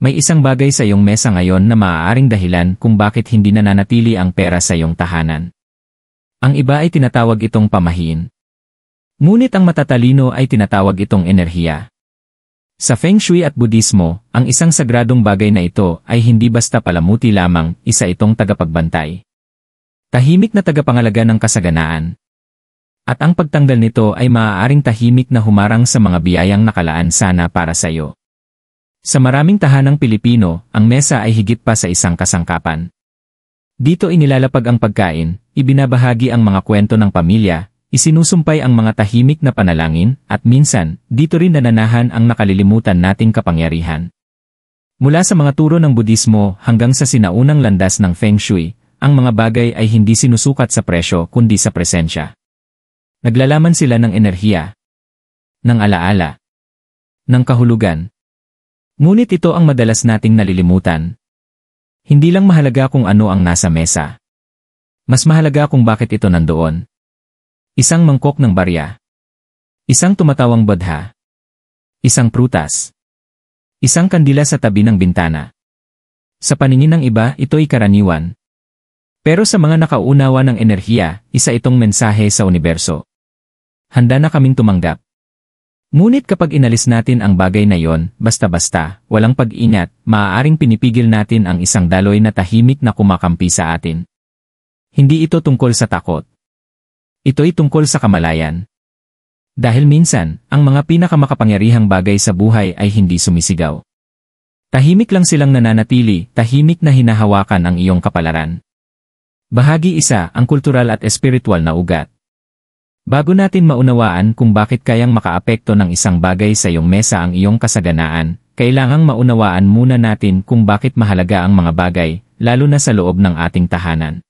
May isang bagay sa iyong mesa ngayon na maaaring dahilan kung bakit hindi nananatili ang pera sa iyong tahanan. Ang iba ay tinatawag itong pamahiin. Ngunit ang matatalino ay tinatawag itong enerhiya. Sa Feng Shui at Budismo, ang isang sagradong bagay na ito ay hindi basta palamuti lamang, isa itong tagapagbantay. Tahimik na tagapangalaga ng kasaganaan. At ang pagtanggal nito ay maaaring tahimik na humarang sa mga biyayang nakalaan sana para sa iyo. Sa maraming tahanang Pilipino, ang mesa ay higit pa sa isang kasangkapan. Dito inilalapag ang pagkain, ibinabahagi ang mga kwento ng pamilya, isinusumpay ang mga tahimik na panalangin, at minsan, dito rin nananahan ang nakalilimutan nating kapangyarihan. Mula sa mga turo ng Budismo hanggang sa sinaunang landas ng Feng Shui, ang mga bagay ay hindi sinusukat sa presyo kundi sa presensya. Naglalaman sila ng enerhiya, ng alaala, ng kahulugan. Ngunit ito ang madalas nating nalilimutan. Hindi lang mahalaga kung ano ang nasa mesa. Mas mahalaga kung bakit ito nandoon. Isang mangkok ng barya. Isang tumatawang bodha. Isang prutas. Isang kandila sa tabi ng bintana. Sa paningin ng iba, ito'y karaniwan. Pero sa mga nakaunawa ng enerhiya, isa itong mensahe sa universo. Handa na kaming tumanggap. Ngunit kapag inalis natin ang bagay na yon, basta-basta, walang pag-ingat, maaaring pinipigil natin ang isang daloy na tahimik na kumakampi sa atin. Hindi ito tungkol sa takot. Ito'y tungkol sa kamalayan. Dahil minsan, ang mga pinakamakapangyarihang bagay sa buhay ay hindi sumisigaw. Tahimik lang silang nananatili, tahimik na hinahawakan ang iyong kapalaran. Bahagi isa, ang kultural at espiritual na ugat. Bago natin maunawaan kung bakit kayang makaapekto ng isang bagay sa iyong mesa ang iyong kasaganaan, kailangang maunawaan muna natin kung bakit mahalaga ang mga bagay, lalo na sa loob ng ating tahanan.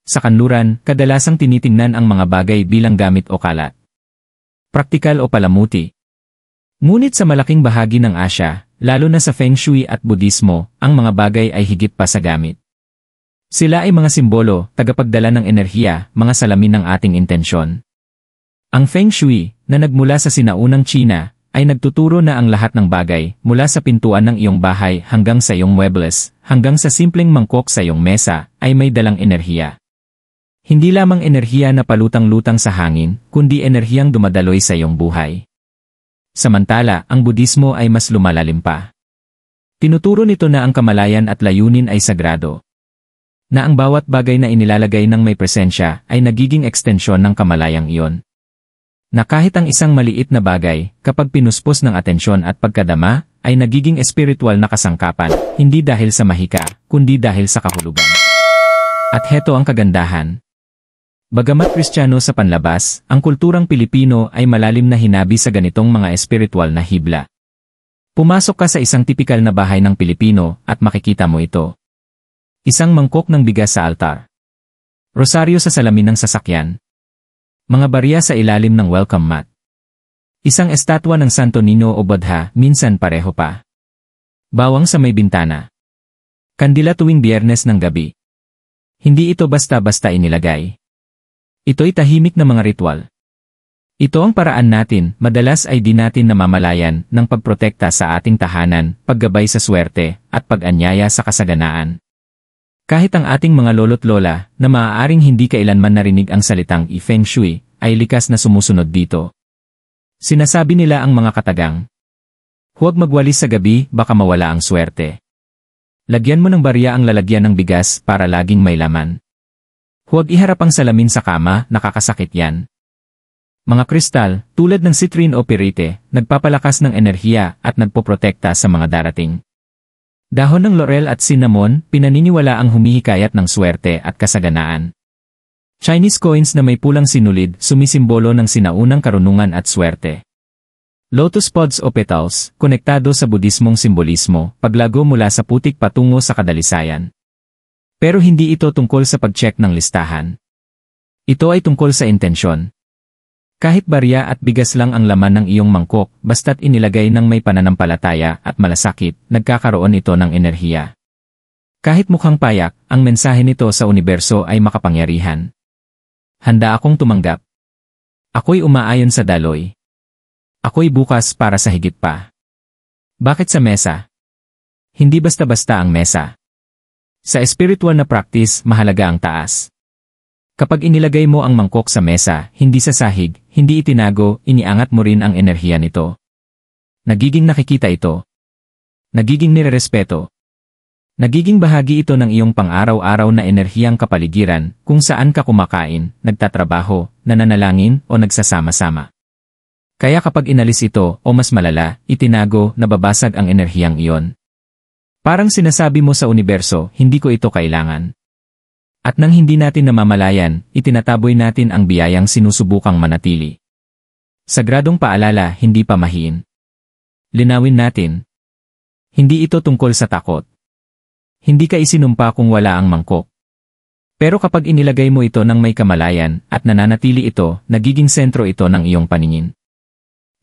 Sa kanluran, kadalasang tinitingnan ang mga bagay bilang gamit o kalat. Praktikal o palamuti. Ngunit sa malaking bahagi ng Asya, lalo na sa Feng Shui at Budismo, ang mga bagay ay higit pa sa gamit. Sila ay mga simbolo, tagapagdala ng enerhiya, mga salamin ng ating intensyon. Ang Feng Shui, na nagmula sa sinaunang China, ay nagtuturo na ang lahat ng bagay, mula sa pintuan ng iyong bahay hanggang sa iyong muebles, hanggang sa simpleng mangkok sa iyong mesa, ay may dalang enerhiya. Hindi lamang enerhiya na palutang-lutang sa hangin, kundi enerhiyang dumadaloy sa iyong buhay. Samantala, ang Budismo ay mas lumalalim pa. Tinuturo nito na ang kamalayan at layunin ay sagrado. Na ang bawat bagay na inilalagay ng may presensya ay nagiging ekstensyon ng kamalayang iyon. Na kahit ang isang maliit na bagay, kapag pinuspos ng atensyon at pagkadama, ay nagiging espiritual na kasangkapan, hindi dahil sa mahika, kundi dahil sa kahulugan. At heto ang kagandahan. Bagamat Kristiyano sa panlabas, ang kulturang Pilipino ay malalim na hinabi sa ganitong mga espiritual na hibla. Pumasok ka sa isang tipikal na bahay ng Pilipino at makikita mo ito. Isang mangkok ng bigas sa altar. Rosaryo sa salamin ng sasakyan. Mga barya sa ilalim ng welcome mat. Isang estatwa ng Santo Niño o Bodha, minsan pareho pa. Bawang sa may bintana. Kandila tuwing Biyernes ng gabi. Hindi ito basta-basta inilagay. Ito'y tahimik na mga ritual. Ito ang paraan natin, madalas ay di natin namamalayan, ng pagprotekta sa ating tahanan, paggabay sa swerte, at pag-anyaya sa kasaganaan. Kahit ang ating mga lolo't lola, na maaaring hindi kailanman narinig ang salitang Feng Shui, ay likas na sumusunod dito. Sinasabi nila ang mga katagang, huwag magwalis sa gabi, baka mawala ang swerte. Lagyan mo ng barya ang lalagyan ng bigas para laging may laman. Huwag iharap ang salamin sa kama, nakakasakit yan. Mga kristal, tulad ng citrine o pirite, nagpapalakas ng enerhiya at nagpoprotekta sa mga darating. Dahon ng laurel at cinnamon, pinaniniwala ang humihikayat ng swerte at kasaganaan. Chinese coins na may pulang sinulid, sumisimbolo ng sinaunang karunungan at swerte. Lotus pods o petals, konektado sa Budismong simbolismo, paglago mula sa putik patungo sa kadalisayan. Pero hindi ito tungkol sa pag-check ng listahan. Ito ay tungkol sa intensyon. Kahit barya at bigas lang ang laman ng iyong mangkok, basta't inilagay ng may pananampalataya at malasakit, nagkakaroon ito ng enerhiya. Kahit mukhang payak, ang mensahe nito sa universo ay makapangyarihan. Handa akong tumanggap. Ako'y umaayon sa daloy. Ako'y bukas para sa higit pa. Bakit sa mesa? Hindi basta-basta ang mesa. Sa espiritual na practice, mahalaga ang taas. Kapag inilagay mo ang mangkok sa mesa, hindi sa sahig, hindi itinago, iniangat mo rin ang enerhiya nito. Nagiging nakikita ito. Nagiging nirerespeto. Nagiging bahagi ito ng iyong pang-araw-araw na enerhiyang kapaligiran, kung saan ka kumakain, nagtatrabaho, nananalangin o nagsasama-sama. Kaya kapag inalis ito, o mas malala, itinago, nababasag ang enerhiyang iyon. Parang sinasabi mo sa universo, hindi ko ito kailangan. At nang hindi natin namamalayan, itinataboy natin ang biyayang sinusubukang manatili. Sagradong paalala, hindi pamahiin. Linawin natin. Hindi ito tungkol sa takot. Hindi ka isinumpa kung wala ang mangkok. Pero kapag inilagay mo ito ng may kamalayan at nananatili ito, nagiging sentro ito ng iyong paningin.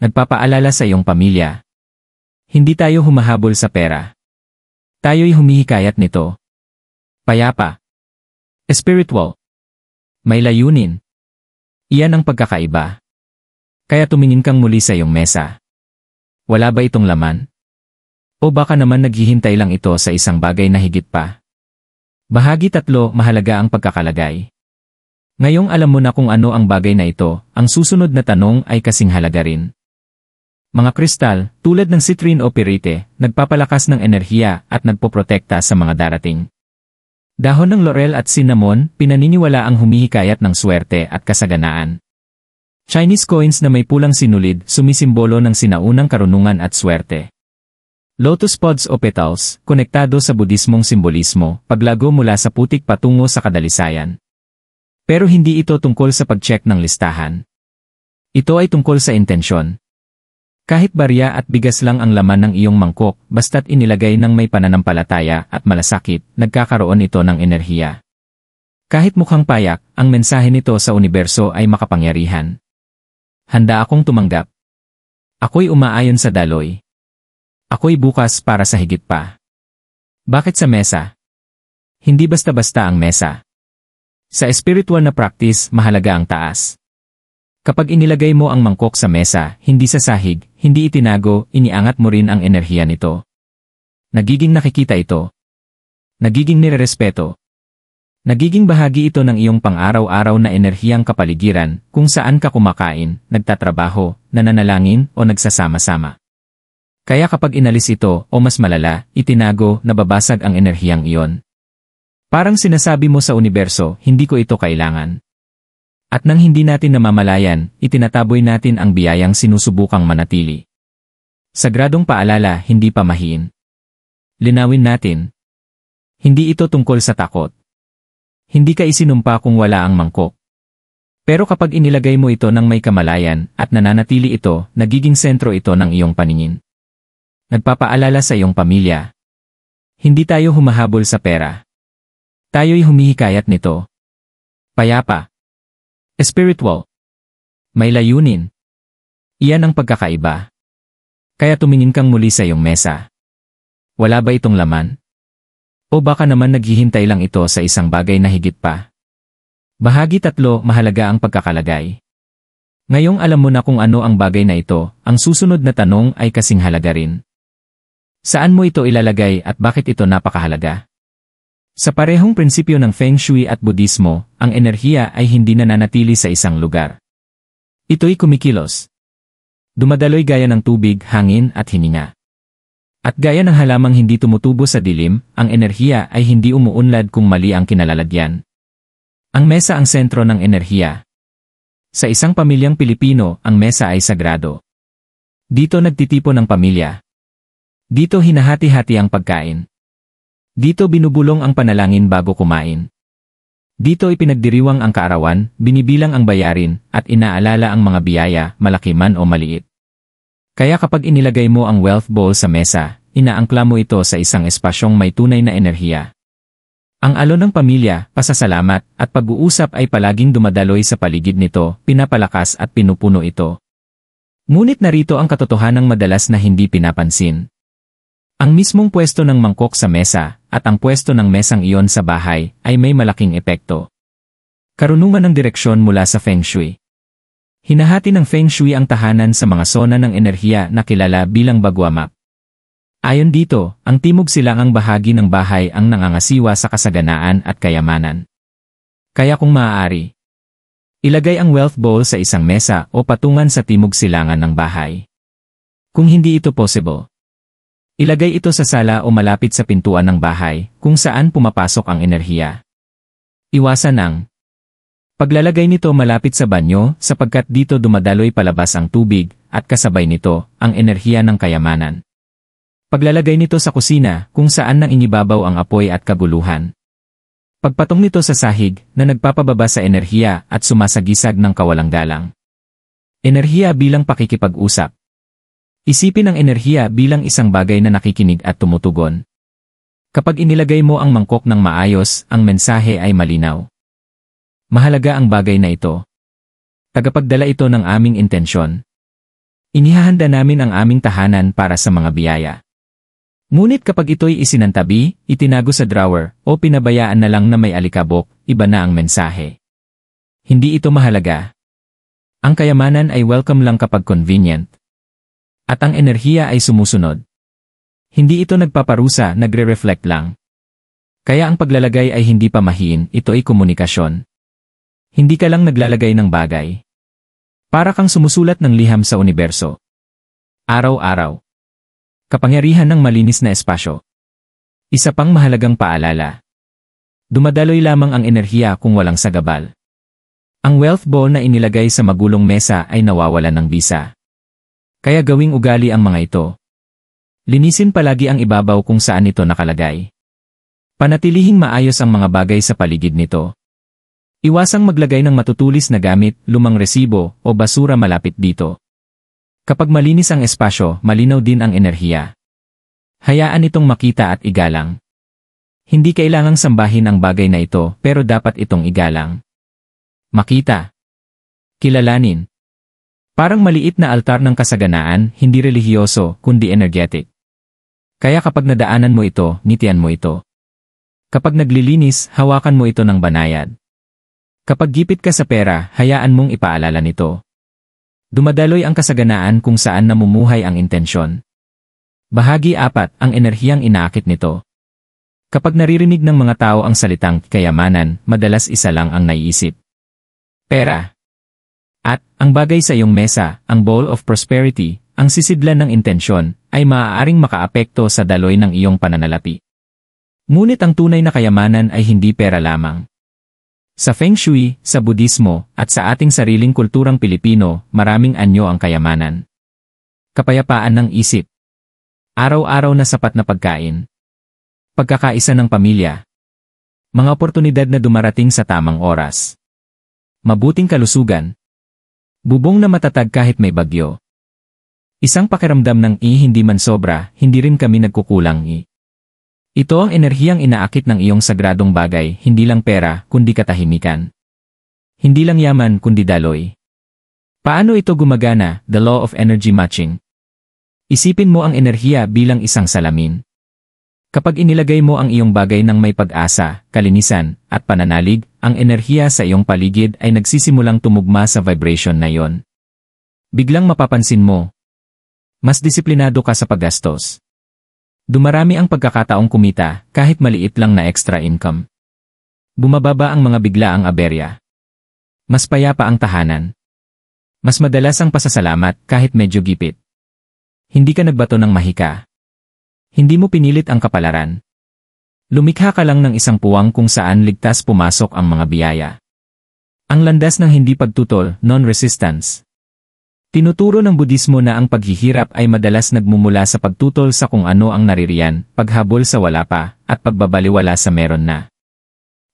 Nagpapaalala sa iyong pamilya. Hindi tayo humahabol sa pera. Tayo'y humihikayat nito. Payapa. Spiritual. May layunin. Iyan ang pagkakaiba. Kaya tumingin kang muli sa iyong mesa. Wala ba itong laman? O baka naman naghihintay lang ito sa isang bagay na higit pa? Bahagi 3, mahalaga ang pagkakalagay. Ngayong alam mo na kung ano ang bagay na ito, ang susunod na tanong ay kasing halaga rin. Mga kristal, tulad ng citrine o pirite, nagpapalakas ng enerhiya at nagpoprotekta sa mga darating. Dahon ng laurel at cinnamon, pinaniniwala ang humihikayat ng swerte at kasaganaan. Chinese coins na may pulang sinulid, sumisimbolo ng sinaunang karunungan at swerte. Lotus pods o petals, konektado sa Budismong simbolismo, paglago mula sa putik patungo sa kadalisayan. Pero hindi ito tungkol sa pag-check ng listahan. Ito ay tungkol sa intensyon. Kahit barya at bigas lang ang laman ng iyong mangkok, basta't inilagay ng may pananampalataya at malasakit, nagkakaroon ito ng enerhiya. Kahit mukhang payak, ang mensahe nito sa universo ay makapangyarihan. Handa akong tumanggap. Ako'y umaayon sa daloy. Ako'y bukas para sa higit pa. Bakit sa mesa? Hindi basta-basta ang mesa. Sa espiritual na practice, mahalaga ang taas. Kapag inilagay mo ang mangkok sa mesa, hindi sa sahig, hindi itinago, iniangat mo rin ang enerhiya nito. Nagiging nakikita ito. Nagiging nirerespeto. Nagiging bahagi ito ng iyong pang-araw-araw na enerhiyang kapaligiran, kung saan ka kumakain, nagtatrabaho, nananalangin o nagsasama-sama. Kaya kapag inalis ito, o mas malala, itinago, nababasag ang enerhiyang iyon. Parang sinasabi mo sa universo, hindi ko ito kailangan. At nang hindi natin namamalayan, itinataboy natin ang biyayang sinusubukang manatili. Sagradong paalala, hindi pamahiin. Linawin natin. Hindi ito tungkol sa takot. Hindi ka isinumpa kung wala ang mangkok. Pero kapag inilagay mo ito ng may kamalayan at nananatili ito, nagiging sentro ito ng iyong paningin. Nagpapaalala sa iyong pamilya. Hindi tayo humahabol sa pera. Tayo'y humihikayat nito. Payapa. Spiritual. May layunin. Iyan ang pagkakaiba. Kaya tumingin kang muli sa iyong mesa. Wala ba itong laman? O baka naman naghihintay lang ito sa isang bagay na higit pa? Bahagi 3, mahalaga ang pagkakalagay. Ngayong alam mo na kung ano ang bagay na ito, ang susunod na tanong ay kasing halaga rin. Saan mo ito ilalagay at bakit ito napakahalaga? Sa parehong prinsipyo ng Feng Shui at Budismo, ang enerhiya ay hindi nananatili sa isang lugar. Ito'y kumikilos. Dumadaloy gaya ng tubig, hangin at hininga. At gaya ng halamang hindi tumutubo sa dilim, ang enerhiya ay hindi umuunlad kung mali ang kinalalagyan. Ang mesa ang sentro ng enerhiya. Sa isang pamilyang Pilipino, ang mesa ay sagrado. Dito nagtitipon ang pamilya. Dito hinahati-hati ang pagkain. Dito binubulong ang panalangin bago kumain. Dito ipinagdiriwang ang kaarawan, binibilang ang bayarin, at inaalala ang mga biyaya, malaki man o maliit. Kaya kapag inilagay mo ang wealth bowl sa mesa, inaangkla mo ito sa isang espasyong may tunay na enerhiya. Ang alon ng pamilya, pasasalamat, at pag-uusap ay palaging dumadaloy sa paligid nito, pinapalakas at pinupuno ito. Ngunit narito ang katotohanang madalas na hindi pinapansin. Ang mismong pwesto ng mangkok sa mesa, at ang pwesto ng mesang iyon sa bahay, ay may malaking epekto. Karunungan ng direksyon mula sa Feng Shui. Hinahati ng Feng Shui ang tahanan sa mga sona ng enerhiya na kilala bilang bagwa map. Ayon dito, ang timog silangang bahagi ng bahay ang nangangasiwa sa kasaganaan at kayamanan. Kaya kung maaari, ilagay ang wealth bowl sa isang mesa o patungan sa timog silangan ng bahay. Kung hindi ito possible, ilagay ito sa sala o malapit sa pintuan ng bahay kung saan pumapasok ang enerhiya. Iwasan ang paglalagay nito malapit sa banyo sapagkat dito dumadaloy palabas ang tubig at kasabay nito ang enerhiya ng kayamanan. Paglalagay nito sa kusina kung saan nang inibabaw ang apoy at kaguluhan. Pagpatong nito sa sahig na nagpapababa sa enerhiya at sumasagisag ng kawalang galang. Enerhiya bilang pakikipag-usap. Isipin ang enerhiya bilang isang bagay na nakikinig at tumutugon. Kapag inilagay mo ang mangkok ng maayos, ang mensahe ay malinaw. Mahalaga ang bagay na ito. Tagapagdala ito ng aming intensyon. Inihahanda namin ang aming tahanan para sa mga biyaya. Ngunit kapag ito'y isinantabi, itinago sa drawer, o pinabayaan na lang na may alikabok, iba na ang mensahe. Hindi ito mahalaga. Ang kayamanan ay welcome lang kapag convenient. At ang enerhiya ay sumusunod. Hindi ito nagpaparusa, nagre-reflect lang. Kaya ang paglalagay ay hindi pamahiin, ito ay komunikasyon. Hindi ka lang naglalagay ng bagay. Para kang sumusulat ng liham sa universo. Araw-araw. Kapangyarihan ng malinis na espasyo. Isa pang mahalagang paalala. Dumadaloy lamang ang enerhiya kung walang sagabal. Ang wealth bowl na inilagay sa magulong mesa ay nawawalan ng bisa. Kaya gawing ugali ang mga ito. Linisin palagi ang ibabaw kung saan ito nakalagay. Panatilihing maayos ang mga bagay sa paligid nito. Iwasang maglagay ng matutulis na gamit, lumang resibo, o basura malapit dito. Kapag malinis ang espasyo, malinaw din ang enerhiya. Hayaan itong makita at igalang. Hindi kailangang sambahin ang bagay na ito, pero dapat itong igalang. Makita. Kilalanin. Parang maliit na altar ng kasaganaan, hindi relihiyoso, kundi energetic. Kaya kapag nadaanan mo ito, ngitian mo ito. Kapag naglilinis, hawakan mo ito ng banayad. Kapag gipit ka sa pera, hayaan mong ipaalala nito. Dumadaloy ang kasaganaan kung saan namumuhay ang intensyon. Bahagi 4, ang enerhiyang inaakit nito. Kapag naririnig ng mga tao ang salitang kayamanan, madalas isa lang ang naiisip. Pera. At, ang bagay sa iyong mesa, ang bowl of prosperity, ang sisidlan ng intensyon, ay maaaring makaapekto sa daloy ng iyong pananalapi. Ngunit ang tunay na kayamanan ay hindi pera lamang. Sa Feng Shui, sa Budismo, at sa ating sariling kulturang Pilipino, maraming anyo ang kayamanan. Kapayapaan ng isip. Araw-araw na sapat na pagkain. Pagkakaisa ng pamilya. Mga oportunidad na dumarating sa tamang oras. Mabuting kalusugan. Bubong na matatag kahit may bagyo. Isang pakiramdam ng hindi man sobra, hindi rin kami nagkukulang Ito ang enerhiyang inaakit ng iyong sagradong bagay, hindi lang pera, kundi katahimikan. Hindi lang yaman, kundi daloy. Paano ito gumagana? The law of energy matching. Isipin mo ang enerhiya bilang isang salamin. Kapag inilagay mo ang iyong bagay ng may pag-asa, kalinisan, at pananalig, ang enerhiya sa iyong paligid ay nagsisimulang tumugma sa vibration na iyon. Biglang mapapansin mo, mas disiplinado ka sa paggastos. Dumarami ang pagkakataong kumita, kahit maliit lang na extra income. Bumababa ang mga biglaang aberya. Mas payapa ang tahanan. Mas madalas ang pasasalamat kahit medyo gipit. Hindi ka nagbato ng mahika. Hindi mo pinilit ang kapalaran. Lumikha ka lang ng isang puwang kung saan ligtas pumasok ang mga biyaya. Ang landas ng hindi pagtutol, non-resistance. Tinuturo ng Budismo na ang paghihirap ay madalas nagmumula sa pagtutol sa kung ano ang naririyan, paghabol sa wala pa, at pagbabaliwala sa meron na.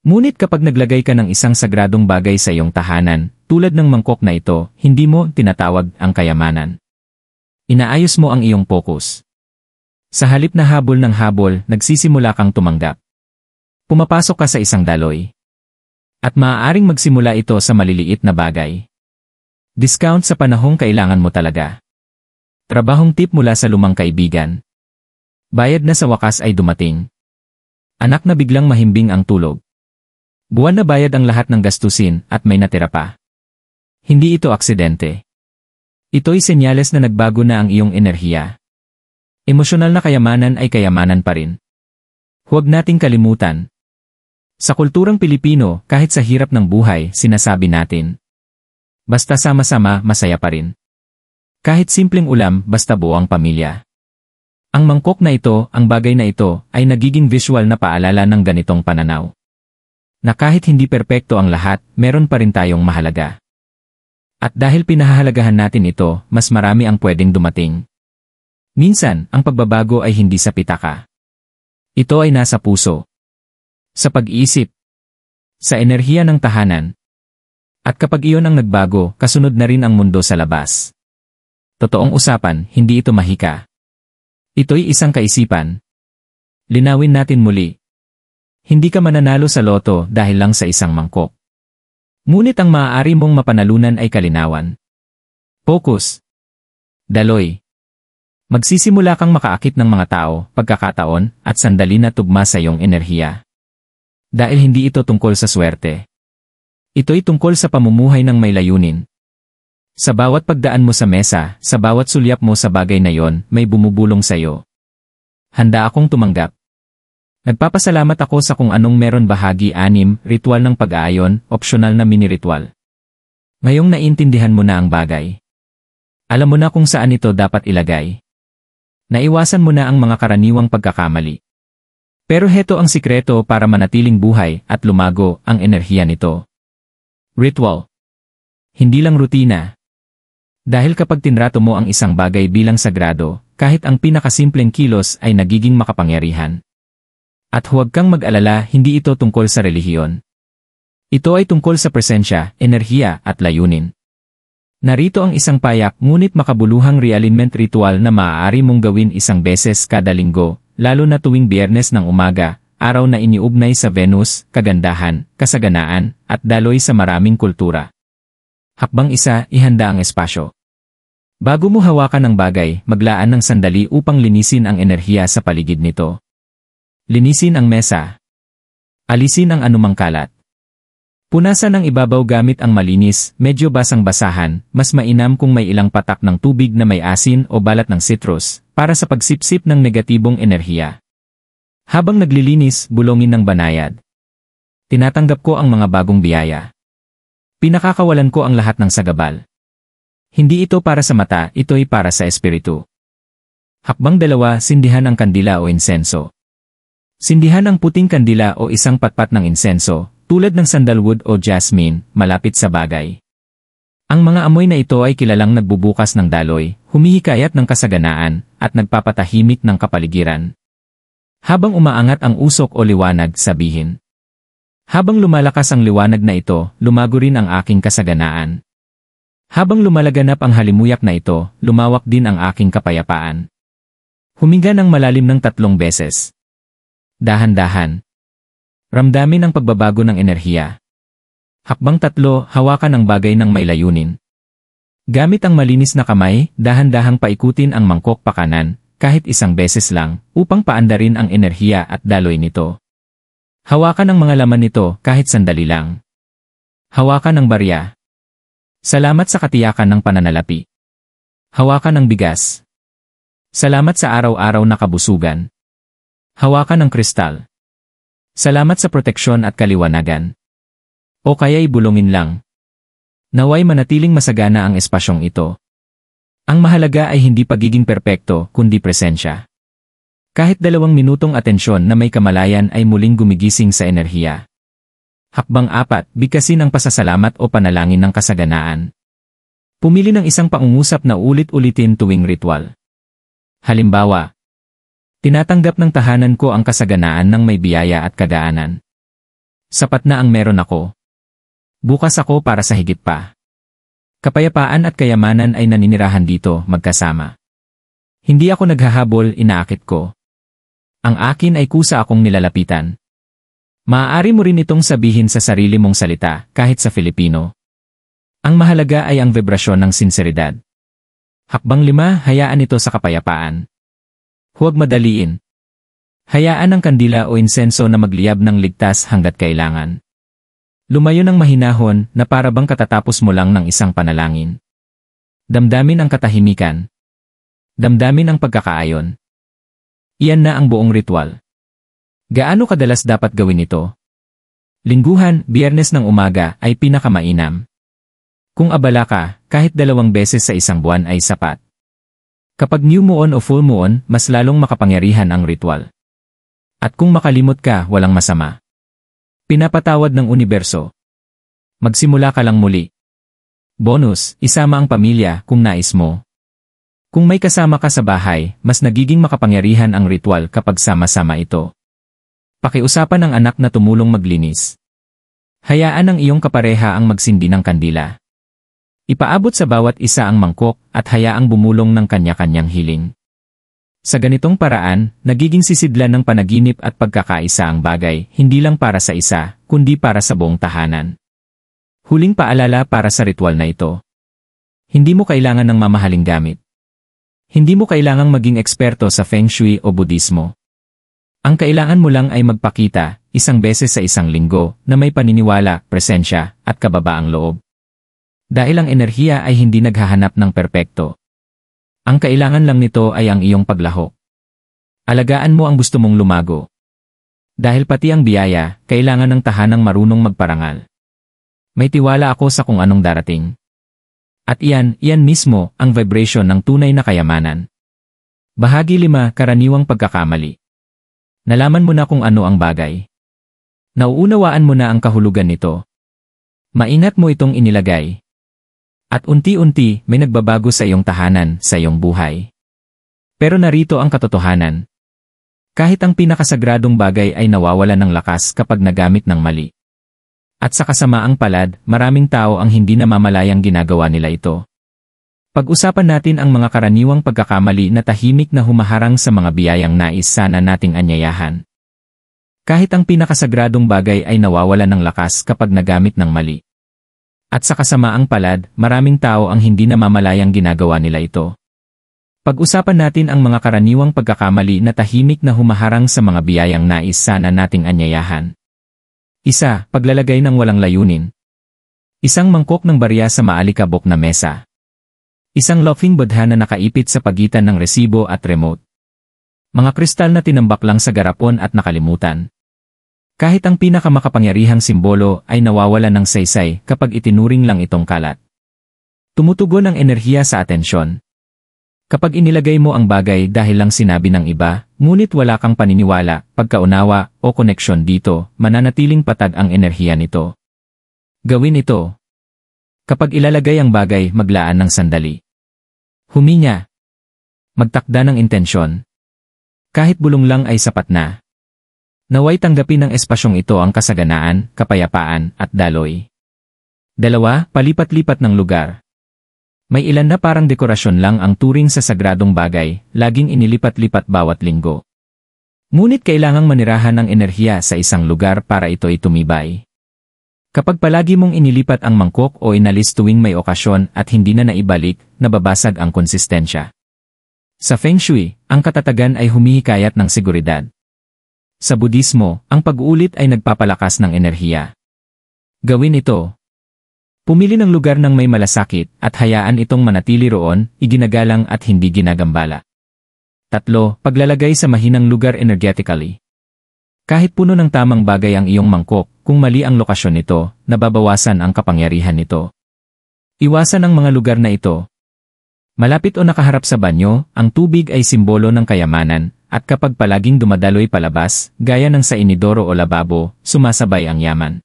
Ngunit kapag naglagay ka ng isang sagradong bagay sa iyong tahanan, tulad ng mangkok na ito, hindi mo tinatawag ang kayamanan. Inaayos mo ang iyong focus. Sa halip na habol ng habol, nagsisimula kang tumanggap. Pumapasok ka sa isang daloy. At maaaring magsimula ito sa maliliit na bagay. Discount sa panahong kailangan mo talaga. Trabahong tip mula sa lumang kaibigan. Bayad na sa wakas ay dumating. Anak na biglang mahimbing ang tulog. Buwan na bayad ang lahat ng gastusin at may natira pa. Hindi ito aksidente. Ito'y senyales na nagbago na ang iyong enerhiya. Emosyonal na kayamanan ay kayamanan pa rin. Huwag nating kalimutan. Sa kulturang Pilipino, kahit sa hirap ng buhay, sinasabi natin, basta sama-sama, masaya pa rin. Kahit simpleng ulam, basta buo ang pamilya. Ang mangkok na ito, ang bagay na ito, ay nagiging visual na paalala ng ganitong pananaw. Na kahit hindi perpekto ang lahat, meron pa rin tayong mahalaga. At dahil pinahahalagahan natin ito, mas marami ang pwedeng dumating. Minsan, ang pagbabago ay hindi sa pitaka. Ito ay nasa puso. Sa pag-iisip. Sa enerhiya ng tahanan. At kapag iyon ang nagbago, kasunod na rin ang mundo sa labas. Totoong usapan, hindi ito mahika. Ito'y isang kaisipan. Linawin natin muli. Hindi ka mananalo sa loto dahil lang sa isang mangkok. Ngunit ang maaari mong mapanalunan ay kalinawan. Focus. Daloy. Magsisimula kang makaakit ng mga tao, pagkakataon, at sandali na tugma sa iyong enerhiya. Dahil hindi ito tungkol sa swerte. Ito'y tungkol sa pamumuhay ng may layunin. Sa bawat pagdaan mo sa mesa, sa bawat sulyap mo sa bagay na yon, may bumubulong sa iyo. Handa akong tumanggap. Nagpapasalamat ako sa kung anong meron bahagi 6, ritual ng pag-aayon, opsyonal na mini-ritual. Ngayong naintindihan mo na ang bagay. Alam mo na kung saan ito dapat ilagay. Naiwasan mo na ang mga karaniwang pagkakamali. Pero heto ang sikreto para manatiling buhay at lumago ang enerhiya nito. Ritual. Hindi lang rutina. Dahil kapag tinrato mo ang isang bagay bilang sagrado, kahit ang pinakasimpleng kilos ay nagiging makapangyarihan. At huwag kang mag-alala, hindi ito tungkol sa relihiyon. Ito ay tungkol sa presensya, enerhiya at layunin. Narito ang isang payak ngunit makabuluhang realignment ritual na maaari mong gawin isang beses kada linggo, lalo na tuwing Biyernes ng umaga, araw na iniugnay sa Venus, kagandahan, kasaganaan, at daloy sa maraming kultura. Hakbang 1, ihanda ang espasyo. Bago mo hawakan ang bagay, maglaan ng sandali upang linisin ang enerhiya sa paligid nito. Linisin ang mesa. Alisin ang anumang kalat. Punasan ang ibabaw gamit ang malinis, medyo basang-basahan, mas mainam kung may ilang patak ng tubig na may asin o balat ng citrus, para sa pagsipsip ng negatibong enerhiya. Habang naglilinis, bulongin ng banayad. Tinatanggap ko ang mga bagong biyaya. Pinakakawalan ko ang lahat ng sagabal. Hindi ito para sa mata, ito'y para sa espiritu. Hakbang 2, sindihan ang kandila o insenso. Sindihan ang puting kandila o isang patpat ng insenso, tulad ng sandalwood o jasmine, malapit sa bagay. Ang mga amoy na ito ay kilalang nagbubukas ng daloy, humihikayat ng kasaganaan, at nagpapatahimik ng kapaligiran. Habang umaangat ang usok o liwanag, sabihin. Habang lumalakas ang liwanag na ito, lumago rin ang aking kasaganaan. Habang lumalaganap ang halimuyak na ito, lumawak din ang aking kapayapaan. Huminga ng malalim ng 3 beses. Dahan-dahan. Ramdamin ang pagbabago ng enerhiya. Hakbang 3, hawakan ang bagay ng may layunin. Gamit ang malinis na kamay, dahan-dahang paikutin ang mangkok pakanan, kahit isang beses lang, upang paandarin ang enerhiya at daloy nito. Hawakan ang mga laman nito kahit sandali lang. Hawakan ang barya. Salamat sa katiyakan ng pananalapi. Hawakan ang bigas. Salamat sa araw-araw na kabusugan. Hawakan ang kristal. Salamat sa proteksyon at kaliwanagan. O kaya'y bulongin lang. Naway manatiling masagana ang espasyong ito. Ang mahalaga ay hindi pagiging perpekto, kundi presensya. Kahit 2 minutong atensyon na may kamalayan ay muling gumigising sa enerhiya. Hakbang 4, bigkasin ang pasasalamat o panalangin ng kasaganaan. Pumili ng isang pangungusap na ulit-ulitin tuwing ritual. Halimbawa, tinatanggap ng tahanan ko ang kasaganaan ng may biyaya at kagaanan. Sapat na ang meron ako. Bukas ako para sa higit pa. Kapayapaan at kayamanan ay naninirahan dito, magkasama. Hindi ako naghahabol, inaakit ko. Ang akin ay kusa akong nilalapitan. Maaari mo rin itong sabihin sa sarili mong salita, kahit sa Filipino. Ang mahalaga ay ang vibrasyon ng sinseridad. Hakbang 5, hayaan ito sa kapayapaan. Huwag madaliin. Hayaan ang kandila o insenso na magliyab ng ligtas hanggat kailangan. Lumayo ng mahinahon na para bang katatapos mo lang ng isang panalangin. Damdamin ang katahimikan. Damdamin ang pagkakaayon. Iyan na ang buong ritual. Gaano kadalas dapat gawin ito? Lingguhan, Biyernes ng umaga ay pinakamainam. Kung abala ka, kahit 2 beses sa isang buwan ay sapat. Kapag new moon o full moon, mas lalong makapangyarihan ang ritual. At kung makalimot ka, walang masama. Pinapatawad ng universo. Magsimula ka lang muli. Bonus, isama ang pamilya kung nais mo. Kung may kasama ka sa bahay, mas nagiging makapangyarihan ang ritual kapag sama-sama ito. Pakiusapan ng anak na tumulong maglinis. Hayaan ang iyong kapareha ang magsindi ng kandila. Ipaabot sa bawat isa ang mangkok at hayaang bumulong ng kanya-kanyang hiling. Sa ganitong paraan, nagiging sisidlan ng panaginip at pagkakaisa ang bagay, hindi lang para sa isa, kundi para sa buong tahanan. Huling paalala para sa ritual na ito. Hindi mo kailangan ng mamahaling gamit. Hindi mo kailangang maging eksperto sa Feng Shui o Budismo. Ang kailangan mo lang ay magpakita, 1 beses sa isang linggo, na may paniniwala, presensya, at kababaang loob. Dahil ang enerhiya ay hindi naghahanap ng perpekto. Ang kailangan lang nito ay ang iyong paglaho. Alagaan mo ang gusto mong lumago. Dahil pati ang biyaya, kailangan ng tahanang marunong magparangal. May tiwala ako sa kung anong darating. At iyan mismo ang vibration ng tunay na kayamanan. Bahagi 5, karaniwang pagkakamali. Nalaman mo na kung ano ang bagay. Nauunawaan mo na ang kahulugan nito. Maingat mo itong inilagay. At unti-unti may nagbabago sa iyong tahanan, sa iyong buhay. Pero narito ang katotohanan. Kahit ang pinakasagradong bagay ay nawawala ng lakas kapag nagamit ng mali. At sa kasamaang palad, maraming tao ang hindi namamalayang ginagawa nila ito. Pag-usapan natin ang mga karaniwang pagkakamali na tahimik na humaharang sa mga biyayang nais sana nating anyayahan. Kahit ang pinakasagradong bagay ay nawawala ng lakas kapag nagamit ng mali. At sa kasamaang palad, maraming tao ang hindi namamalayang ginagawa nila ito. Pag-usapan natin ang mga karaniwang pagkakamali na tahimik na humaharang sa mga biyayang nais sana nating anyayahan. 1. Paglalagay ng walang layunin. Isang mangkok ng barya sa maalikabok na mesa. Isang laughing Buddha na nakaipit sa pagitan ng resibo at remote. Mga kristal na tinambak lang sa garapon at nakalimutan. Kahit ang pinakamakapangyarihang simbolo ay nawawala ng saysay kapag itinuring lang itong kalat. Tumutugon ang enerhiya sa atensyon. Kapag inilagay mo ang bagay dahil lang sinabi ng iba, ngunit wala kang paniniwala, pagkaunawa o koneksyon dito, mananatiling patag ang enerhiya nito. Gawin ito. Kapag ilalagay ang bagay, maglaan ng sandali. Huminga. Magtakda ng intensyon. Kahit bulong lang ay sapat na. Naway tanggapin ng espasyong ito ang kasaganaan, kapayapaan, at daloy. 2. Palipat-lipat ng lugar. May ilan na parang dekorasyon lang ang turing sa sagradong bagay, laging inilipat-lipat bawat linggo. Ngunit kailangang manirahan ng enerhiya sa isang lugar para ito'y tumibay. Kapag palagi mong inilipat ang mangkok o inalis tuwing may okasyon at hindi na naibalik, nababasag ang konsistensya. Sa Feng Shui, ang katatagan ay humihikayat ng seguridad. Sa Budismo, ang pag-uulit ay nagpapalakas ng enerhiya. Gawin ito. Pumili ng lugar ng may malasakit at hayaan itong manatili roon, iginagalang at hindi ginagambala. 3. Paglalagay sa mahinang lugar energetically. Kahit puno ng tamang bagay ang iyong mangkok, kung mali ang lokasyon nito, nababawasan ang kapangyarihan nito. Iwasan ang mga lugar na ito. Malapit o nakaharap sa banyo, ang tubig ay simbolo ng kayamanan, at kapag palaging dumadaloy palabas, gaya ng sa inidoro o lababo, sumasabay ang yaman.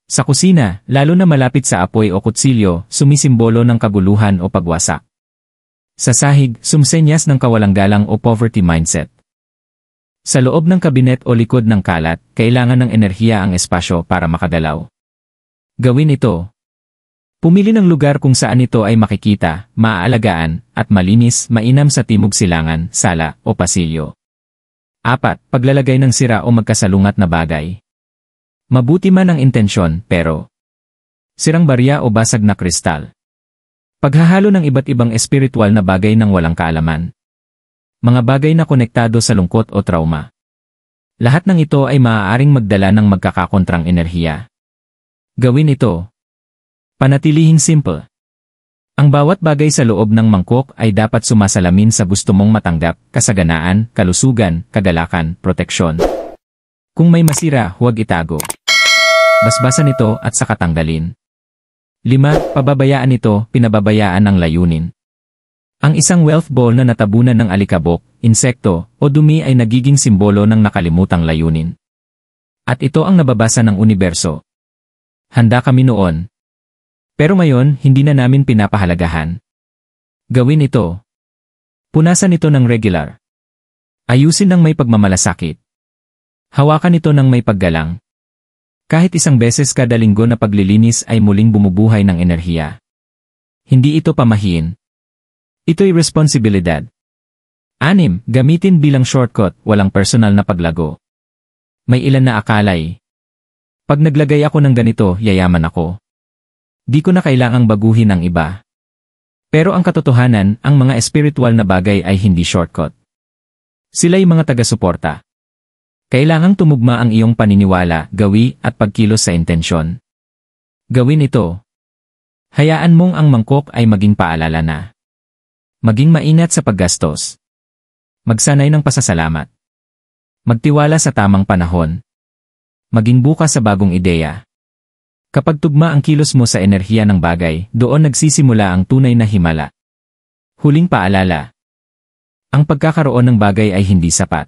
Sa kusina, lalo na malapit sa apoy o kutsilyo, sumisimbolo ng kaguluhan o pagwasak. Sa sahig, sumsenyas ng kawalang-galang o poverty mindset. Sa loob ng kabinet o likod ng kalat, kailangan ng enerhiya ang espasyo para makagalaw. Gawin ito. Pumili ng lugar kung saan ito ay makikita, maaalagaan, at malinis, mainam sa timog silangan, sala, o pasilyo. 4. Paglalagay ng sira o magkasalungat na bagay. Mabuti man ang intensyon, pero sirang barya o basag na kristal. Paghahalo ng iba't ibang espiritual na bagay ng walang kaalaman. Mga bagay na konektado sa lungkot o trauma. Lahat ng ito ay maaaring magdala ng magkakakontrang enerhiya. Gawin ito. Panatilihing simple. Ang bawat bagay sa loob ng mangkok ay dapat sumasalamin sa gusto mong matanggap, kasaganaan, kalusugan, kagalakan, proteksyon. Kung may masira, huwag itago. Basbasan ito at saka tanggalin. 5. Pababayaan ito, pinababayaan ang layunin. Ang isang wealth ball na natabunan ng alikabok, insekto, o dumi ay nagiging simbolo ng nakalimutang layunin. At ito ang nababasa ng universo. Handa kami noon. Pero ngayon, hindi na namin pinapahalagahan. Gawin ito. Punasan ito ng regular. Ayusin ng may pagmamalasakit. Hawakan ito ng may paggalang. Kahit isang beses kada linggo na paglilinis ay muling bumubuhay ng enerhiya. Hindi ito pamahiin. Ito'y responsibilidad. 6. Gamitin bilang shortcut, walang personal na paglago. May ilan na akalay. Pag naglagay ako ng ganito, yayaman ako. Di ko na kailangang baguhin ang iba. Pero ang katotohanan, ang mga espiritual na bagay ay hindi shortcut. Sila'y mga taga-suporta. Kailangang tumugma ang iyong paniniwala, gawi, at pagkilos sa intensyon. Gawin ito. Hayaan mong ang mangkok ay maging paalala na. Maging maingat sa paggastos. Magsanay ng pasasalamat. Magtiwala sa tamang panahon. Maging bukas sa bagong ideya. Kapag tugma ang kilos mo sa enerhiya ng bagay, doon nagsisimula ang tunay na himala. Huling paalala. Ang pagkakaroon ng bagay ay hindi sapat.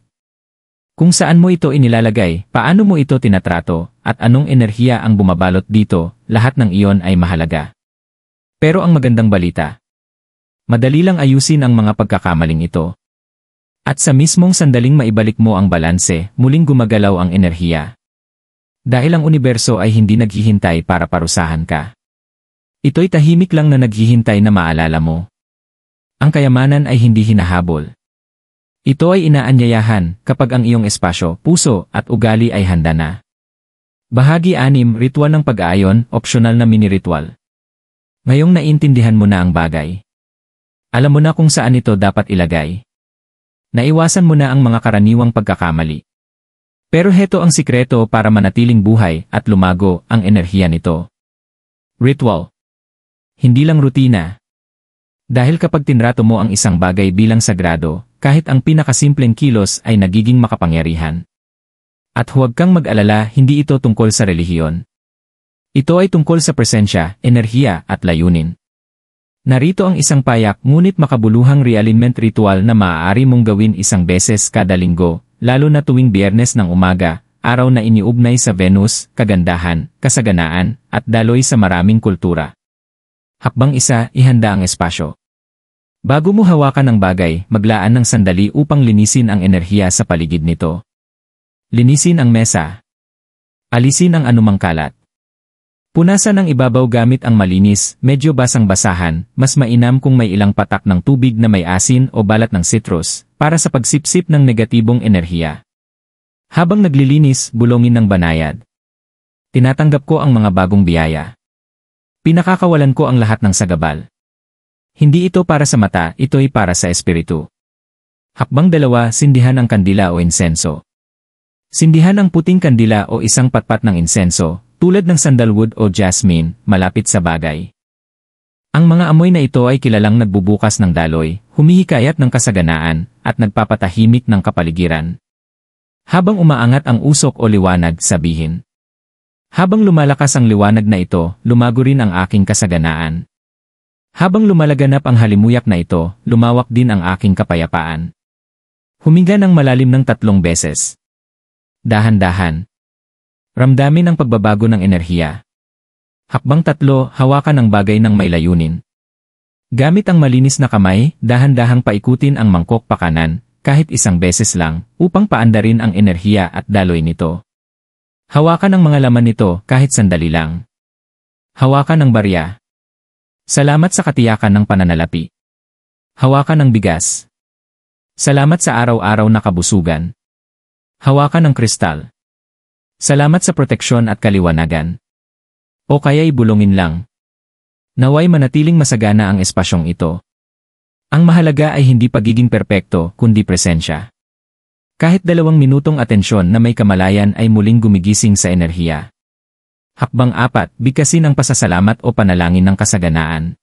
Kung saan mo ito inilalagay, paano mo ito tinatrato, at anong enerhiya ang bumabalot dito, lahat ng iyon ay mahalaga. Pero ang magandang balita. Madali lang ayusin ang mga pagkakamaling ito. At sa mismong sandaling maibalik mo ang balanse, muling gumagalaw ang enerhiya. Dahil ang universo ay hindi naghihintay para parusahan ka. Ito'y tahimik lang na naghihintay na maalala mo. Ang kayamanan ay hindi hinahabol. Ito ay inaanyayahan kapag ang iyong espasyo, puso, at ugali ay handa na. Bahagi 6, ritual ng pag-aayon, opsyonal na mini-ritual. Ngayong naintindihan mo na ang bagay. Alam mo na kung saan ito dapat ilagay. Naiwasan mo na ang mga karaniwang pagkakamali. Pero heto ang sikreto para manatiling buhay at lumago ang enerhiya nito. Ritual. Hindi lang rutina. Dahil kapag tinrato mo ang isang bagay bilang sagrado, kahit ang pinakasimpleng kilos ay nagiging makapangyarihan. At huwag kang mag-alala, hindi ito tungkol sa relihiyon. Ito ay tungkol sa presensya, enerhiya, at layunin. Narito ang isang payak ngunit makabuluhang realignment ritual na maaari mong gawin isang beses kada linggo, lalo na tuwing Biyernes ng umaga, araw na iniugnay sa Venus, kagandahan, kasaganaan, at daloy sa maraming kultura. Hakbang 1, ihanda ang espasyo. Bago mo hawakan ang bagay, maglaan ng sandali upang linisin ang enerhiya sa paligid nito. Linisin ang mesa. Alisin ang anumang kalat. Punasan ang ibabaw gamit ang malinis, medyo basang-basahan, mas mainam kung may ilang patak ng tubig na may asin o balat ng citrus, para sa pagsipsip ng negatibong enerhiya. Habang naglilinis, bulongin ng banayad. Tinatanggap ko ang mga bagong biyaya. Pinakakawalan ko ang lahat ng sagabal. Hindi ito para sa mata, ito'y para sa espiritu. Hakbang 2, sindihan ang kandila o insenso. Sindihan ang puting kandila o isang patpat ng insenso, tulad ng sandalwood o jasmine, malapit sa bagay. Ang mga amoy na ito ay kilalang nagbubukas ng daloy, humihikayat ng kasaganaan, at nagpapatahimik ng kapaligiran. Habang umaangat ang usok o liwanag, sabihin. Habang lumalakas ang liwanag na ito, lumago rin ang aking kasaganaan. Habang lumalaganap ang halimuyak na ito, lumawak din ang aking kapayapaan. Huminga ng malalim ng 3 beses. Dahan-dahan. Ramdamin ang pagbabago ng enerhiya. Hakbang 3, hawakan ang bagay ng may layunin. Gamit ang malinis na kamay, dahan-dahang paikutin ang mangkok pakanan, kahit isang beses lang, upang paandarin ang enerhiya at daloy nito. Hawakan ang mga laman nito kahit sandali lang. Hawakan ang barya. Salamat sa katiyakan ng pananalapi. Hawakan ang bigas. Salamat sa araw-araw na kabusugan. Hawakan ang kristal. Salamat sa proteksyon at kaliwanagan. O kaya'y bulongin lang. Naway manatiling masagana ang espasyong ito. Ang mahalaga ay hindi pagiging perpekto, kundi presensya. Kahit 2 minutong atensyon na may kamalayan ay muling gumigising sa enerhiya. Hakbang 4, bigkasin ang pasasalamat o panalangin ng kasaganaan.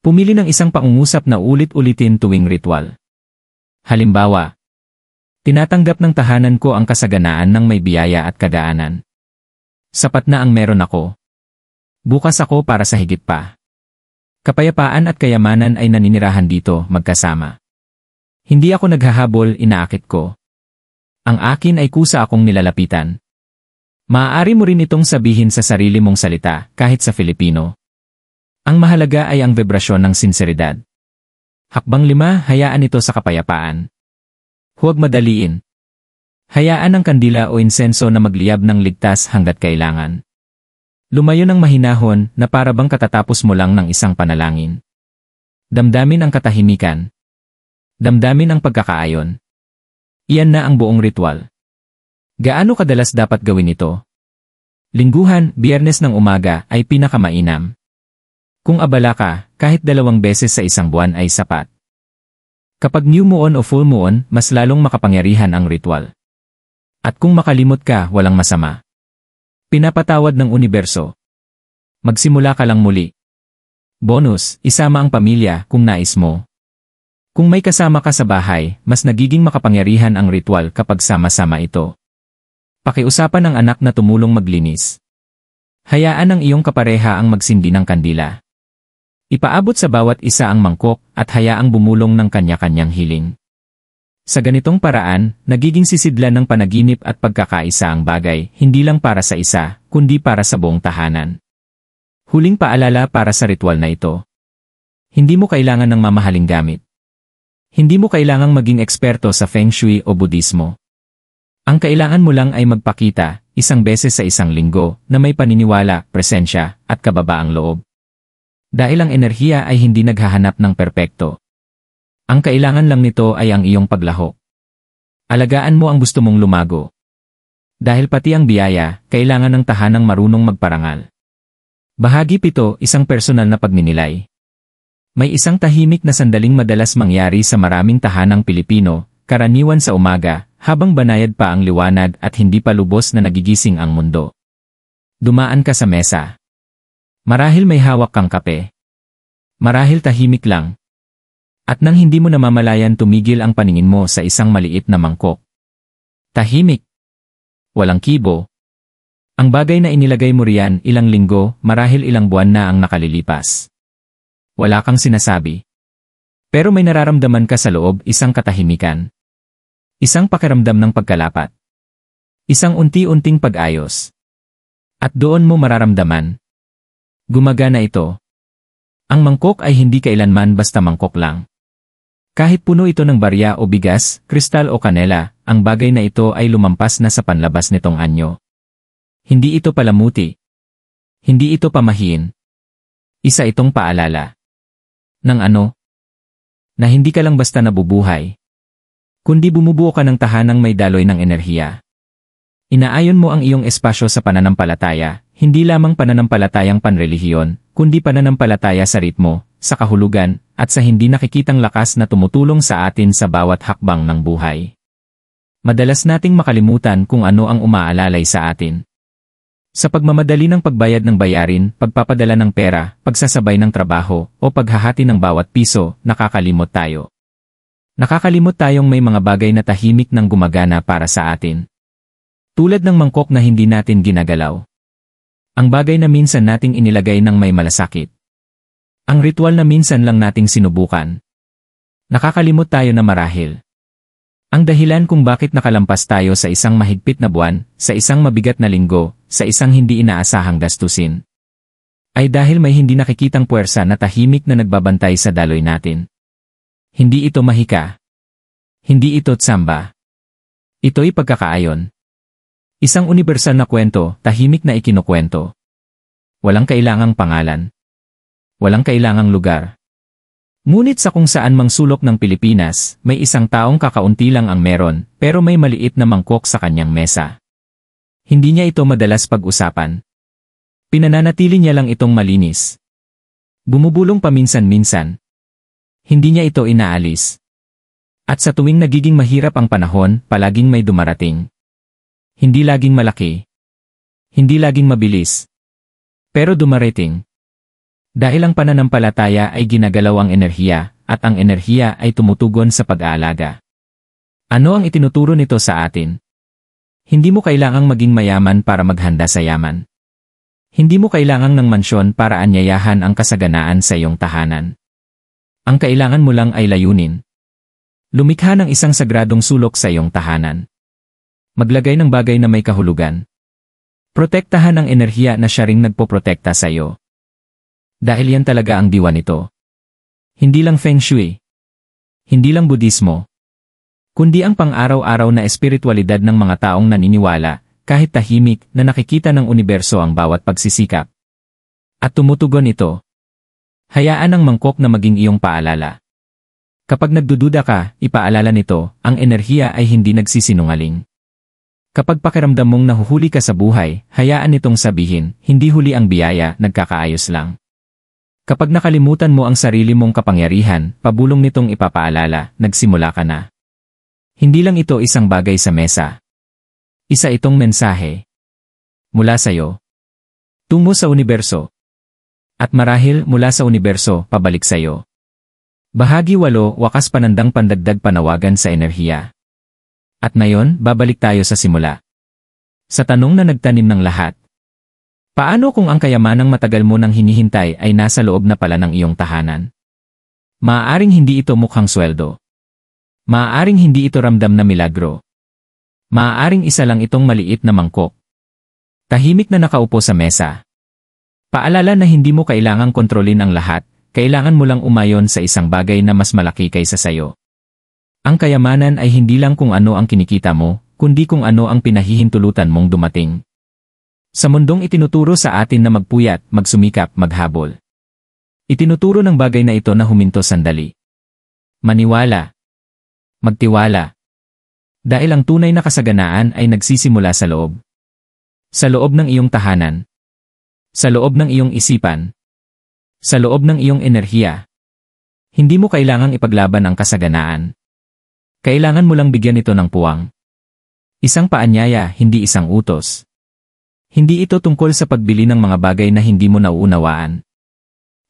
Pumili ng isang pangungusap na ulit-ulitin tuwing ritual. Halimbawa, tinatanggap ng tahanan ko ang kasaganaan ng may biyaya at kagaanan. Sapat na ang meron ako. Bukas ako para sa higit pa. Kapayapaan at kayamanan ay naninirahan dito magkasama. Hindi ako naghahabol, inaakit ko. Ang akin ay kusa akong nilalapitan. Maaari mo rin itong sabihin sa sarili mong salita kahit sa Filipino. Ang mahalaga ay ang vibrasyon ng sinseridad. Hakbang 5, hayaan ito sa kapayapaan. Huwag madaliin. Hayaan ang kandila o insenso na magliyab ng ligtas hanggat kailangan. Lumayo ng mahinahon na para bang katatapos mo lang ng isang panalangin. Damdamin ang katahimikan. Damdamin ang pagkakaayon. Iyan na ang buong ritual. Gaano kadalas dapat gawin ito? Lingguhan, Biyernes ng umaga ay pinakamainam. Kung abala ka, kahit 2 beses sa isang buwan ay sapat. Kapag new moon o full moon, mas lalong makapangyarihan ang ritual. At kung makalimot ka, walang masama. Pinapatawad ng universo. Magsimula ka lang muli. Bonus, isama ang pamilya kung nais mo. Kung may kasama ka sa bahay, mas nagiging makapangyarihan ang ritual kapag sama-sama ito. Pakiusapan ang anak na tumulong maglinis. Hayaan ang iyong kapareha ang magsindi ng kandila. Ipaabot sa bawat isa ang mangkok at hayaang bumulong ng kanya-kanyang hiling. Sa ganitong paraan, nagiging sisidlan ng panaginip at pagkakaisa ang bagay, hindi lang para sa isa, kundi para sa buong tahanan. Huling paalala para sa ritual na ito. Hindi mo kailangan ng mamahaling gamit. Hindi mo kailangang maging eksperto sa Feng Shui o Budismo. Ang kailangan mo lang ay magpakita, 1 beses sa isang linggo, na may paniniwala, presensya, at kababaang loob. Dahil ang enerhiya ay hindi naghahanap ng perpekto. Ang kailangan lang nito ay ang iyong paglahok. Alagaan mo ang gusto mong lumago. Dahil pati ang biyaya, kailangan ng tahanang marunong magparangal. Bahagi 7, isang personal na pagninilay. May isang tahimik na sandaling madalas mangyari sa maraming tahanang Pilipino, karaniwan sa umaga, habang banayad pa ang liwanag at hindi pa lubos na nagigising ang mundo. Dumaan ka sa mesa. Marahil may hawak kang kape. Marahil tahimik lang. At nang hindi mo namamalayan tumigil ang paningin mo sa isang maliit na mangkok. Tahimik. Walang kibo. Ang bagay na inilagay mo riyan ilang linggo, marahil ilang buwan na ang nakalilipas. Wala kang sinasabi. Pero may nararamdaman ka sa loob, isang katahimikan. Isang pakiramdam ng pagkalapat. Isang unti-unting pag-ayos. At doon mo mararamdaman. Gumagana ito. Ang mangkok ay hindi kailanman basta mangkok lang. Kahit puno ito ng barya o bigas, kristal o kanela, ang bagay na ito ay lumampas na sa panlabas nitong anyo. Hindi ito palamuti. Hindi ito pamahiin. Isa itong paalala. Ng ano? Na hindi ka lang basta nabubuhay. Kundi bumubuo ka ng tahanang may daloy ng enerhiya. Inaayon mo ang iyong espasyo sa pananampalataya, hindi lamang pananampalatayang panrelihiyon, kundi pananampalataya sa ritmo, sa kahulugan, at sa hindi nakikitang lakas na tumutulong sa atin sa bawat hakbang ng buhay. Madalas nating makalimutan kung ano ang umaalalay sa atin. Sa pagmamadali ng pagbayad ng bayarin, pagpapadala ng pera, pagsasabay ng trabaho, o paghahati ng bawat piso, nakakalimot tayo. Nakakalimot tayong may mga bagay na tahimik nang gumagana para sa atin. Tulad ng mangkok na hindi natin ginagalaw. Ang bagay na minsan nating inilagay ng may malasakit. Ang ritual na minsan lang nating sinubukan. Nakakalimot tayo na marahil. Ang dahilan kung bakit nakalampas tayo sa isang mahigpit na buwan, sa isang mabigat na linggo, sa isang hindi inaasahang gastusin, ay dahil may hindi nakikitang puwersa na tahimik na nagbabantay sa daloy natin. Hindi ito mahika. Hindi ito tsamba. Ito'y pagkakaayon. Isang universal na kwento, tahimik na ikinukwento. Walang kailangang pangalan. Walang kailangang lugar. Ngunit sa kung saan mang sulok ng Pilipinas, may isang taong kakaunti lang ang meron, pero may maliit na mangkok sa kanyang mesa. Hindi niya ito madalas pag-usapan. Pinananatili niya lang itong malinis. Bumubulong paminsan-minsan. Hindi niya ito inaalis. At sa tuwing nagiging mahirap ang panahon, palaging may dumarating. Hindi laging malaki. Hindi laging mabilis. Pero dumarating. Dahil ang pananampalataya ay ginagalaw ang enerhiya, at ang enerhiya ay tumutugon sa pag-aalaga. Ano ang itinuturo nito sa atin? Hindi mo kailangang maging mayaman para maghanda sa yaman. Hindi mo kailangang ng mansyon para anyayahan ang kasaganaan sa iyong tahanan. Ang kailangan mo lang ay layunin. Lumikha ng isang sagradong sulok sa iyong tahanan. Maglagay ng bagay na may kahulugan. Protektahan ang enerhiya na siya ring nagpoprotekta sa iyo. Dahil yan talaga ang diwa nito. Hindi lang Feng Shui. Hindi lang Budismo. Kundi ang pang-araw-araw na espiritualidad ng mga taong naniniwala, kahit tahimik, na nakikita ng universo ang bawat pagsisikap. At tumutugon ito. Hayaan ang mangkok na maging iyong paalala. Kapag nagdududa ka, ipaalala nito, ang enerhiya ay hindi nagsisinungaling. Kapag pakiramdam mong nahuhuli ka sa buhay, hayaan nitong sabihin, hindi huli ang biyaya, nagkakaayos lang. Kapag nakalimutan mo ang sarili mong kapangyarihan, pabulong nitong ipapaalala, nagsimula ka na. Hindi lang ito isang bagay sa mesa. Isa itong mensahe. Mula sa iyo. Tungo sa universo. At marahil mula sa universo, pabalik sa iyo. Bahagi 8, wakas panandang pandagdag panawagan sa enerhiya. At ngayon, babalik tayo sa simula. Sa tanong na nagtanim ng lahat. Paano kung ang kayamanang matagal mo nang hinihintay ay nasa loob na pala ng iyong tahanan? Maaaring hindi ito mukhang sweldo. Maaaring hindi ito ramdam na milagro. Maaaring isa lang itong maliit na mangkok. Tahimik na nakaupo sa mesa. Paalala na hindi mo kailangang kontrolin ang lahat, kailangan mo lang umayon sa isang bagay na mas malaki kaysa sayo. Ang kayamanan ay hindi lang kung ano ang kinikita mo, kundi kung ano ang pinahihintulutan mong dumating. Sa mundong itinuturo sa atin na magpuyat, magsumikap, maghabol. Itinuturo ng bagay na ito na huminto sandali. Maniwala. Magtiwala. Dahil ang tunay na kasaganaan ay nagsisimula sa loob. Sa loob ng iyong tahanan. Sa loob ng iyong isipan. Sa loob ng iyong enerhiya. Hindi mo kailangang ipaglaban ang kasaganaan. Kailangan mo lang bigyan ito ng puwang. Isang paanyaya, hindi isang utos. Hindi ito tungkol sa pagbili ng mga bagay na hindi mo nauunawaan.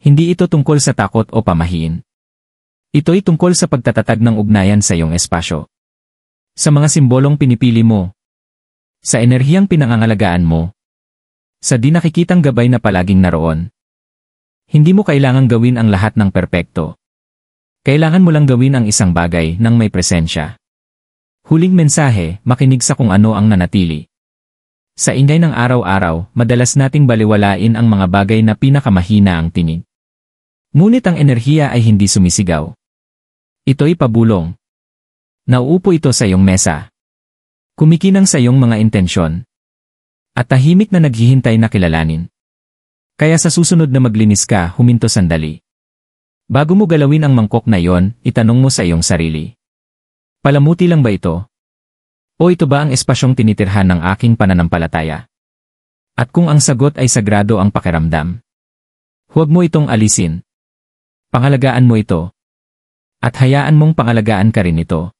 Hindi ito tungkol sa takot o pamahiin. Ito'y tungkol sa pagtatatag ng ugnayan sa iyong espasyo. Sa mga simbolong pinipili mo. Sa enerhiyang pinangangalagaan mo. Sa di nakikitang gabay na palaging naroon. Hindi mo kailangang gawin ang lahat ng perpekto. Kailangan mo lang gawin ang isang bagay nang may presensya. Huling mensahe, makinig sa kung ano ang nanatili. Sa ingay ng araw-araw, madalas nating baliwalain ang mga bagay na pinakamahina ang tinig. Ngunit ang enerhiya ay hindi sumisigaw. Ito'y pabulong. Nauupo ito sa iyong mesa. Kumikinang sa iyong mga intensyon. At tahimik na naghihintay na kilalanin. Kaya sa susunod na maglinis ka, huminto sandali. Bago mo galawin ang mangkok na yon, itanong mo sa iyong sarili. Palamuti lang ba ito? O ito ba ang espasyong tinitirhan ng aking pananampalataya? At kung ang sagot ay sagrado ang pakiramdam, huwag mo itong alisin. Pangalagaan mo ito. At hayaan mong pangalagaan ka rin ito.